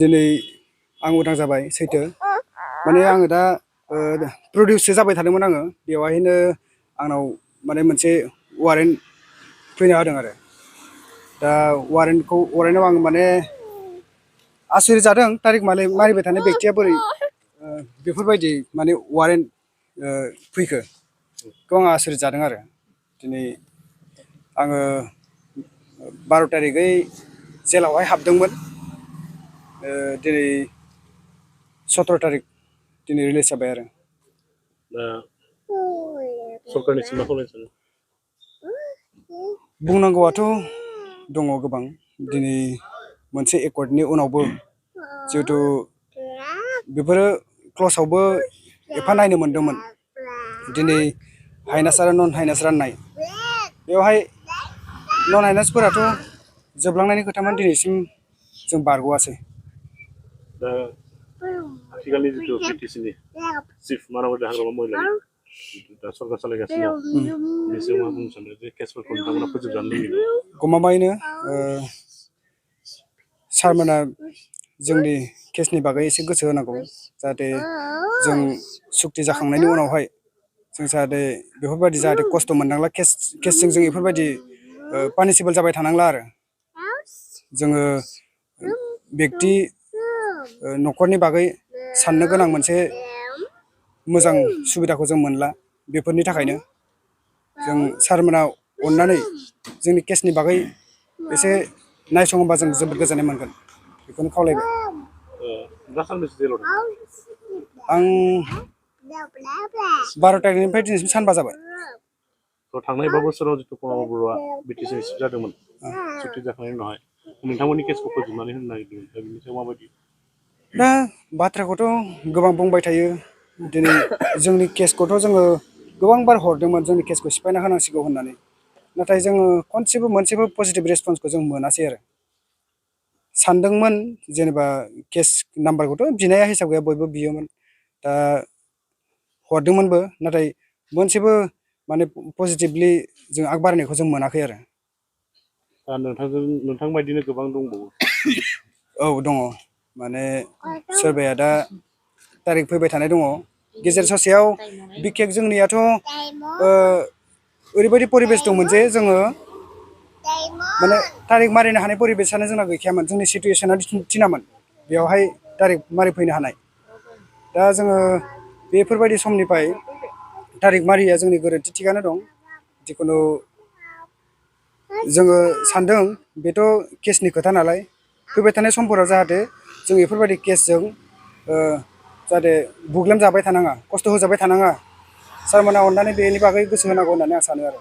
दिनै आं उदां जाबाय सैथो माने आङो दा प्रडिउससो जाबाय थादोंमोन आङो बेवहायनो आंनाव माने मोनसे वारेन्ट फैनो होदों आरो दा वारेन्टआव आं माने आसुरित जादों तारिक मारिबाय थानाय बेक्तिया बोरै बेफोरबायदि माने वारेन्ट फैखो आं आसुरित जादों आरो दिनै आङो 12 तारिखै जेलावहाय हाबदोंमोन दिनै 17 तारिख दिनै रिलिज जाबाय आरो सरकारनिसिम मा खावलायनो सानो बुंनांगौआथ' दङ गोबां दिनै मोनसे एकर्डनि उनावबो जिहेथु बेफोरो क्ल'जआवबो एफा नायनो मोनदोंमोन दिनै हाइनास आरो नन हाइनास राननाय बेवहाय नन हाइनासफोराथ' जोबलांनायनि खोथामोन दिनैसिम जों बारग'आसै दा आथिखालनि जिथु बिटिसिनि चिफ मानबे हाग्रामा महिलारि दा सरकार सालायगासिनो बेनि सायाव मा बुंनो सानो जे केसफोरखौ नोंथांमोना फोजोबजानो लुबैदों गमामायैनो सारमोना जोंनि केसनि बागै एसे गोसो होनांगौ जाहाथे जों सुक्ति जाखांनायनि उनावहाय जों जाहाथे बेफोरबायदि जाहाथे खस्थ' मोननांला केसजों जों बेफोरबायदि पानिसिबोल जाबाय थानांला आरो जोङो बेक्ति न'खरनि बागै साननो गोनां मोनसे मोजां सुबिदाखौ जों मोनला बेफोरनि थाखायनो जों सारमोना अननानै जोंनि केसनि बागै एसे नायसङोबा जों जोबोद गोजोननाय मोनगोन बेखौनो खावलायबाय दासानबेसे जेलाव दं आं 12 तारिखनिफ्राय दिनैसिम सानबा जाबाय थांनाय 5 बोसोराव जितु प्रनब बरुवा बिटिसिनि चिफ जादोंमोन सुक्ति जाखांनायनि उनावहाय नोंथांमोननि केसखौ फोजोबनानै होनो नागिरदोंमोन दा बिनि सायाव माबायदि दा बाथ्राखौथ' गोबां बुंबाय थायो दिनै जोंनि केसखौथ' जोङो गोबां बार हरदोंमोन जोंनि केसखौ सिफायना होनांसिगौ होननानै नाथाय जोङो खनसेबो मोनसेबो पजिटिभ रेसपन्सखौ जों मोनासै आरो सानदोंमोन जेनेबा केस नाम्बारखौथ' बिनाया हिसाब गैया बयबो बियोमोन दा हरदोंमोनबो नाथाय मोनसेबो माने पजिटिभलि जों आग बारायनायखौ जों मोनाखै आरो दा नोंथां बायदिनो गोबां दंबावो औ दङ माने सोरबाया दा तारिख फैबाय थानाय दङ गेजेर ससेयाव बिखेक जोंनियाथ' ओरैबायदि परिबेस दंमोन जे जोङो माने तारिख मारिनो हानाय परिबेसानो जोंना गैखायामोन जोंनि सिटुवेसना थिनामोन बेवहाय तारिख मारिफैनो हानाय दा जोङो बेफोरबायदि समनिफ्राय तारिख मारिया जोंनि गोरोन्थि थिगानो दं जिखुनु जोङो सानदों बेथ' केसनि खोथा नालाय फैबाय थानाय समफोराव जाहाथे जों बेफोरबायदि केसजों जाहाथे बुग्लेम जाबाय थानाङा खस्थ' होजाबाय थानाङा सारमोना अननानै बेनि बागै गोसो होनांगौ होननानै आं सानो आरो